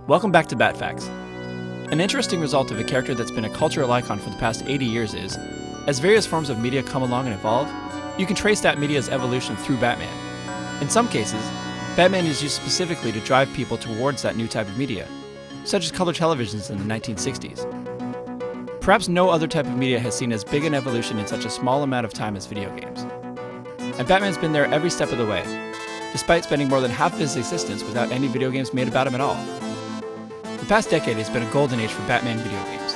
Welcome back to Bat Facts. An interesting result of a character that's been a cultural icon for the past 80 years is, as various forms of media come along and evolve, you can trace that media's evolution through Batman. In some cases, Batman is used specifically to drive people towards that new type of media, such as color televisions in the 1960s. Perhaps no other type of media has seen as big an evolution in such a small amount of time as video games. And Batman's been there every step of the way, despite spending more than half of his existence without any video games made about him at all. The past decade has been a golden age for Batman video games,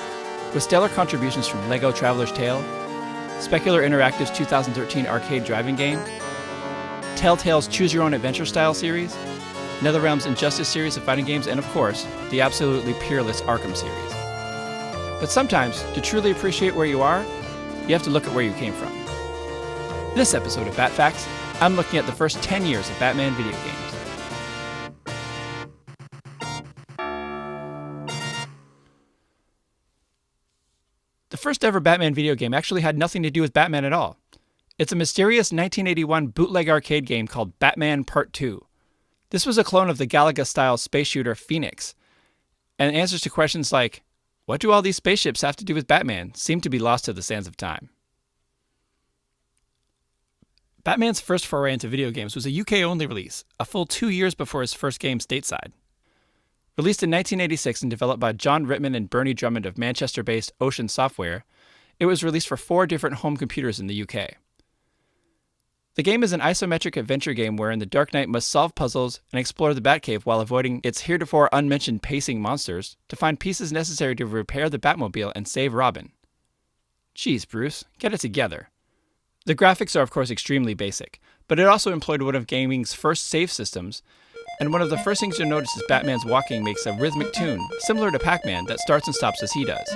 with stellar contributions from LEGO Traveler's Tale, Specular Interactive's 2013 arcade driving game, Telltale's Choose Your Own Adventure style series, NetherRealm's Injustice series of fighting games, and of course, the absolutely peerless Arkham series. But sometimes, to truly appreciate where you are, you have to look at where you came from. This episode of Bat Facts, I'm looking at the first 10 years of Batman video games. The first ever Batman video game actually had nothing to do with Batman at all. It's a mysterious 1981 bootleg arcade game called Batman Part 2. This was a clone of the Galaga-style space shooter Phoenix, and answers to questions like, what do all these spaceships have to do with Batman, seem to be lost to the sands of time. Batman's first foray into video games was a UK-only release, a full 2 years before his first game stateside. Released in 1986 and developed by John Rittman and Bernie Drummond of Manchester-based Ocean Software, it was released for 4 different home computers in the UK. The game is an isometric adventure game wherein the Dark Knight must solve puzzles and explore the Batcave while avoiding its heretofore unmentioned pacing monsters to find pieces necessary to repair the Batmobile and save Robin. Jeez, Bruce, get it together. The graphics are of course extremely basic, but it also employed one of gaming's first save systems, and one of the first things you'll notice is Batman's walking makes a rhythmic tune, similar to Pac-Man, that starts and stops as he does.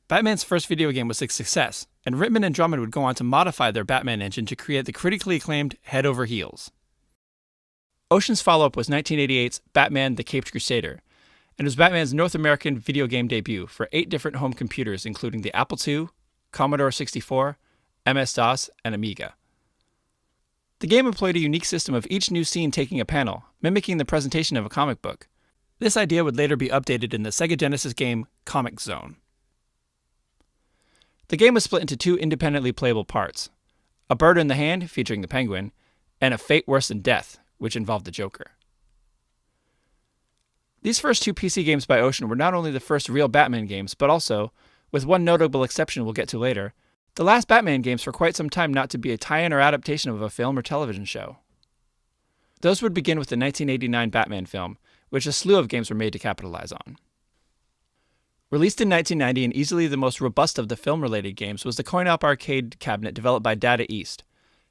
Batman's first video game was a success, and Rittman and Drummond would go on to modify their Batman engine to create the critically acclaimed Head Over Heels. Ocean's follow-up was 1988's Batman the Caped Crusader, and was Batman's North American video game debut for 8 different home computers including the Apple II, Commodore 64, MS-DOS, and Amiga. The game employed a unique system of each new scene taking a panel, mimicking the presentation of a comic book. This idea would later be updated in the Sega Genesis game Comix Zone. The game was split into 2 independently playable parts, A Bird in the Hand, featuring the Penguin, and A Fate Worse Than Death, which involved the Joker. These first 2 PC games by Ocean were not only the first real Batman games, but also, with one notable exception we'll get to later, the last Batman games for quite some time not to be a tie-in or adaptation of a film or television show. Those would begin with the 1989 Batman film, which a slew of games were made to capitalize on. Released in 1990 and easily the most robust of the film-related games was the coin-op arcade cabinet developed by Data East,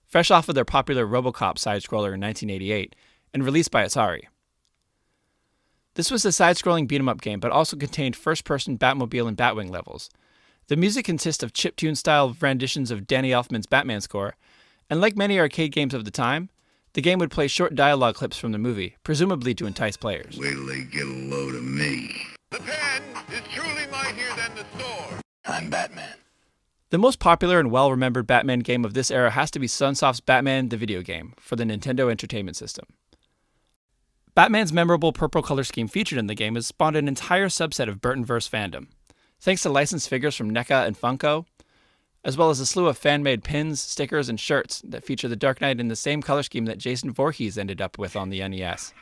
fresh off of their popular RoboCop side-scroller in 1988, and released by Atari. This was a side-scrolling beat-em-up game, but also contained first-person Batmobile and Batwing levels. The music consists of chiptune-style renditions of Danny Elfman's Batman score, and like many arcade games of the time, the game would play short dialogue clips from the movie, presumably to entice players. Wait till they get a load of me. The pen is truly mightier than the sword. I'm Batman. The most popular and well-remembered Batman game of this era has to be Sunsoft's Batman the Video Game for the Nintendo Entertainment System. Batman's memorable purple color scheme featured in the game has spawned an entire subset of Burtonverse fandom, thanks to licensed figures from NECA and Funko, as well as a slew of fan-made pins, stickers, and shirts that feature the Dark Knight in the same color scheme that Jason Voorhees ended up with on the NES.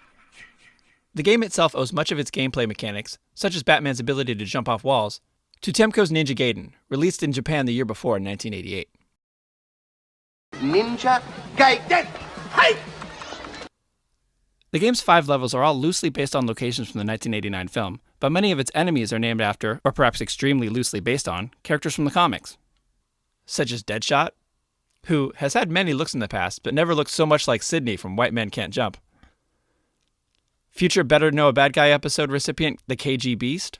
The game itself owes much of its gameplay mechanics, such as Batman's ability to jump off walls, to Temco's Ninja Gaiden, released in Japan the year before in 1988. Ninja Gaiden! Hey! The game's 5 levels are all loosely based on locations from the 1989 film, but many of its enemies are named after, or perhaps extremely loosely based on, characters from the comics, such as Deadshot, who has had many looks in the past, but never looked so much like Sidney from White Men Can't Jump. Future Better Know a Bad Guy episode recipient, the KG Beast,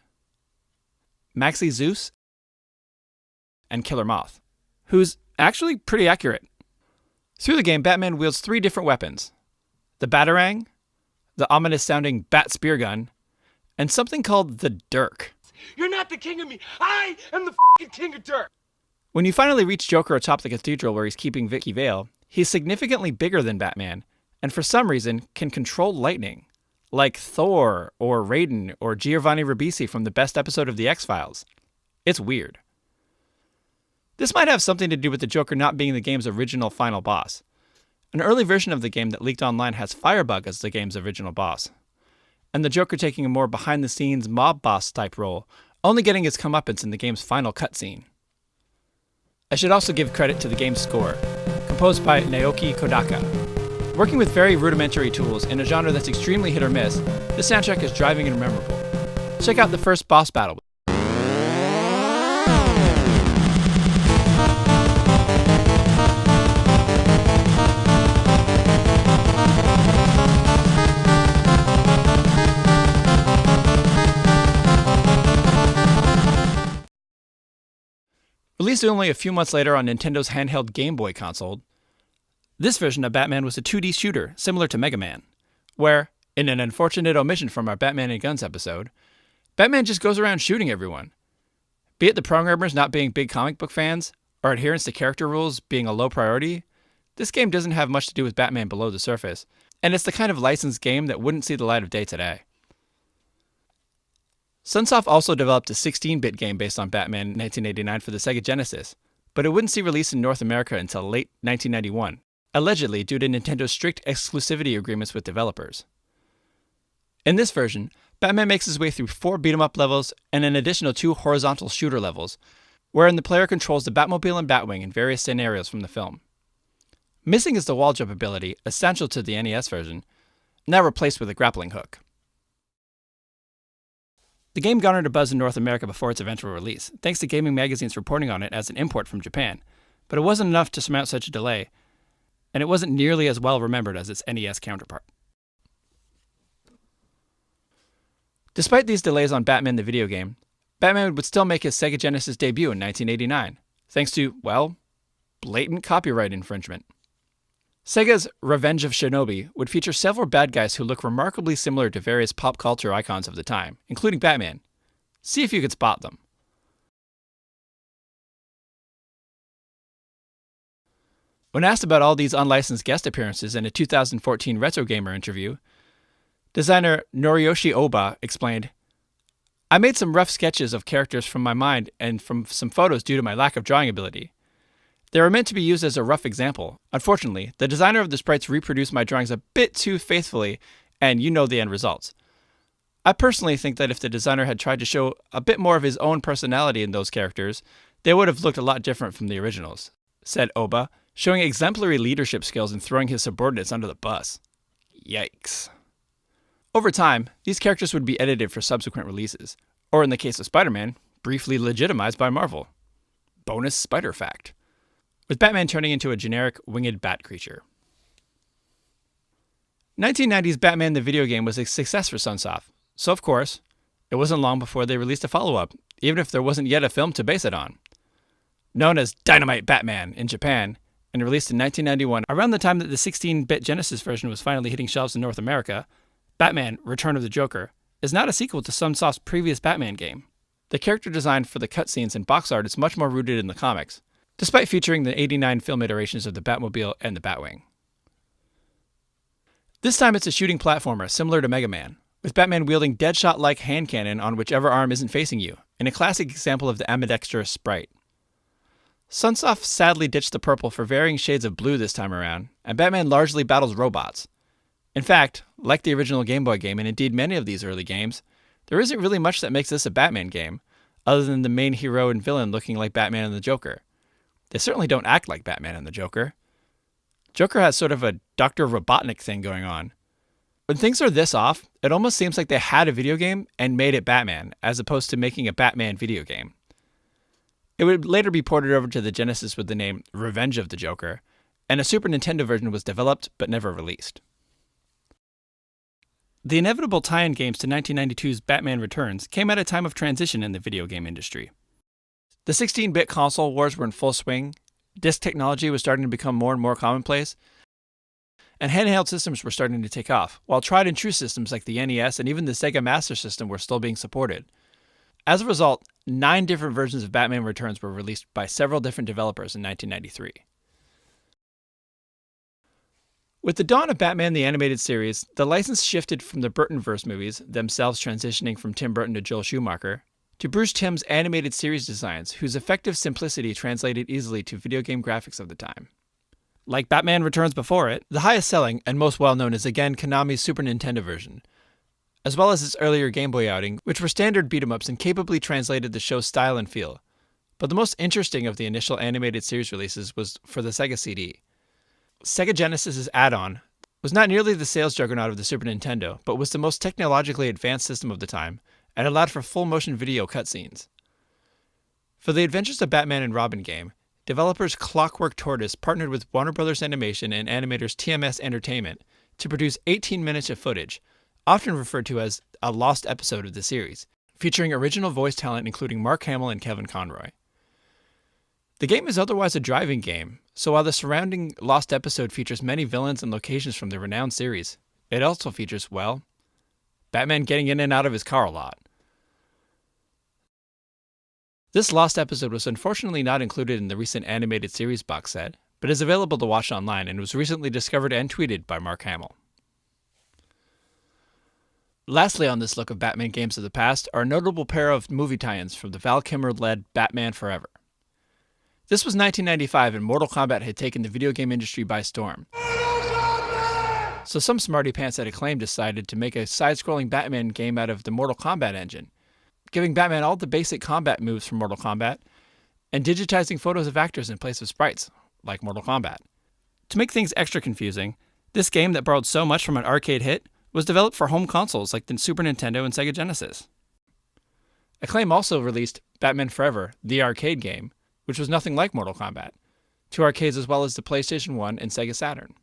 Maxie Zeus, and Killer Moth, who's actually pretty accurate. Through the game, Batman wields 3 different weapons: the Batarang, the ominous-sounding Bat Spear Gun, and something called the Dirk. You're not the king of me. I am the king of Dirk. When you finally reach Joker atop the cathedral where he's keeping Vicky Vale, He's significantly bigger than Batman, and for some reason can control lightning, like Thor or Raiden or Giovanni Ribisi from the best episode of The X-Files. It's weird. This might have something to do with the Joker not being the game's original final boss. An early version of the game that leaked online has Firebug as the game's original boss, and the Joker taking a more behind-the-scenes mob boss type role, only getting his comeuppance in the game's final cutscene. I should also give credit to the game's score, composed by Naoki Kodaka. Working with very rudimentary tools in a genre that's extremely hit or miss, this soundtrack is driving and memorable. Check out the first boss battle. Released only a few months later on Nintendo's handheld Game Boy console, this version of Batman was a 2D shooter similar to Mega Man, where, in an unfortunate omission from our Batman and Guns episode, Batman just goes around shooting everyone. Be it the programmers not being big comic book fans, or adherence to character rules being a low priority, this game doesn't have much to do with Batman below the surface, and it's the kind of licensed game that wouldn't see the light of day today. Sunsoft also developed a 16-bit game based on Batman in 1989 for the Sega Genesis, but it wouldn't see release in North America until late 1991, allegedly due to Nintendo's strict exclusivity agreements with developers. In this version, Batman makes his way through 4 beat-em-up levels and an additional 2 horizontal shooter levels, wherein the player controls the Batmobile and Batwing in various scenarios from the film. Missing is the wall jump ability, essential to the NES version, now replaced with a grappling hook. The game garnered a buzz in North America before its eventual release, thanks to gaming magazines reporting on it as an import from Japan, but it wasn't enough to surmount such a delay, and it wasn't nearly as well remembered as its NES counterpart. Despite these delays on Batman the video game, Batman would still make his Sega Genesis debut in 1989, thanks to, well, blatant copyright infringement. Sega's Revenge of Shinobi would feature several bad guys who look remarkably similar to various pop culture icons of the time, including Batman. See if you could spot them. When asked about all these unlicensed guest appearances in a 2014 Retro Gamer interview, designer Noriyoshi Oba explained, "I made some rough sketches of characters from my mind and from some photos due to my lack of drawing ability. They were meant to be used as a rough example. Unfortunately, the designer of the sprites reproduced my drawings a bit too faithfully, and you know the end results. I personally think that if the designer had tried to show a bit more of his own personality in those characters, they would have looked a lot different from the originals," said Oba, showing exemplary leadership skills and throwing his subordinates under the bus. Yikes. Over time, these characters would be edited for subsequent releases, or in the case of Spider-Man, briefly legitimized by Marvel. Bonus spider fact. With Batman turning into a generic winged bat creature. 1990's Batman the video game was a success for Sunsoft, so of course, it wasn't long before they released a follow-up, even if there wasn't yet a film to base it on. Known as Dynamite Batman in Japan, and released in 1991, around the time that the 16-bit Genesis version was finally hitting shelves in North America, Batman: Return of the Joker is not a sequel to Sunsoft's previous Batman game. The character design for the cutscenes and box art is much more rooted in the comics, despite featuring the 89 film iterations of the Batmobile and the Batwing. This time it's a shooting platformer similar to Mega Man, with Batman wielding Deadshot-like hand cannon on whichever arm isn't facing you, in a classic example of the ambidextrous sprite. Sunsoft sadly ditched the purple for varying shades of blue this time around, and Batman largely battles robots. In fact, like the original Game Boy game and indeed many of these early games, there isn't really much that makes this a Batman game, other than the main hero and villain looking like Batman and the Joker. They certainly don't act like Batman and the Joker. Joker has sort of a Dr. Robotnik thing going on. When things are this off, it almost seems like they had a video game and made it Batman, as opposed to making a Batman video game. It would later be ported over to the Genesis with the name Revenge of the Joker, and a Super Nintendo version was developed but never released. The inevitable tie-in games to 1992's Batman Returns came at a time of transition in the video game industry. The 16-bit console wars were in full swing, disc technology was starting to become more and more commonplace, and handheld systems were starting to take off, while tried-and-true systems like the NES and even the Sega Master System were still being supported. As a result, 9 different versions of Batman Returns were released by several different developers in 1993. With the dawn of Batman the Animated Series, the license shifted from the Burtonverse movies, themselves transitioning from Tim Burton to Joel Schumacher, to Bruce Timm's animated series designs, whose effective simplicity translated easily to video game graphics of the time. Like Batman Returns before it, the highest selling and most well-known is again Konami's Super Nintendo version, as well as its earlier Game Boy outing, which were standard beat-em-ups and capably translated the show's style and feel. But the most interesting of the initial animated series releases was for the Sega CD. Sega Genesis's add-on was not nearly the sales juggernaut of the Super Nintendo, but was the most technologically advanced system of the time, and allowed for full motion video cutscenes. For the Adventures of Batman and Robin game, developers Clockwork Tortoise partnered with Warner Bros. Animation and animators TMS Entertainment to produce 18 minutes of footage, often referred to as a lost episode of the series, featuring original voice talent including Mark Hamill and Kevin Conroy. The game is otherwise a driving game, so while the surrounding lost episode features many villains and locations from the renowned series, it also features, well, Batman getting in and out of his car a lot. This lost episode was unfortunately not included in the recent animated series box set, but is available to watch online and was recently discovered and tweeted by Mark Hamill. Lastly on this look of Batman games of the past are a notable pair of movie tie-ins from the Val Kilmer-led Batman Forever. This was 1995 and Mortal Kombat had taken the video game industry by storm. So some smarty pants at Acclaim decided to make a side-scrolling Batman game out of the Mortal Kombat engine, giving Batman all the basic combat moves from Mortal Kombat, and digitizing photos of actors in place of sprites, like Mortal Kombat. To make things extra confusing, this game that borrowed so much from an arcade hit was developed for home consoles like the Super Nintendo and Sega Genesis. Acclaim also released Batman Forever, the arcade game, which was nothing like Mortal Kombat, to arcades as well as the PlayStation 1 and Sega Saturn.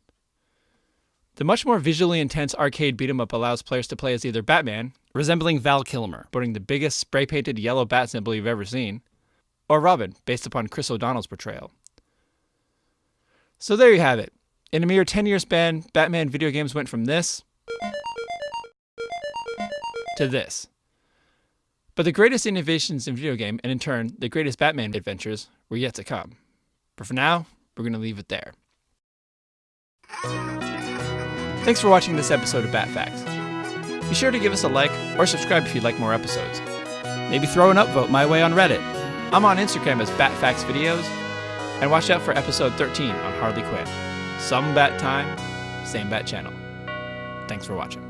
The much more visually intense arcade beat-em-up allows players to play as either Batman, resembling Val Kilmer, sporting the biggest spray-painted yellow bat symbol you've ever seen, or Robin, based upon Chris O'Donnell's portrayal. So there you have it. In a mere 10-year span, Batman video games went from this to this. But the greatest innovations in video game, and in turn, the greatest Batman adventures, were yet to come. But for now, we're going to leave it there. Thanks for watching this episode of Bat Facts. Be sure to give us a like or subscribe if you'd like more episodes. Maybe throw an upvote my way on Reddit. I'm on Instagram as Bat Facts Videos, and watch out for episode 13 on Harley Quinn. Some bat time, same bat channel. Thanks for watching.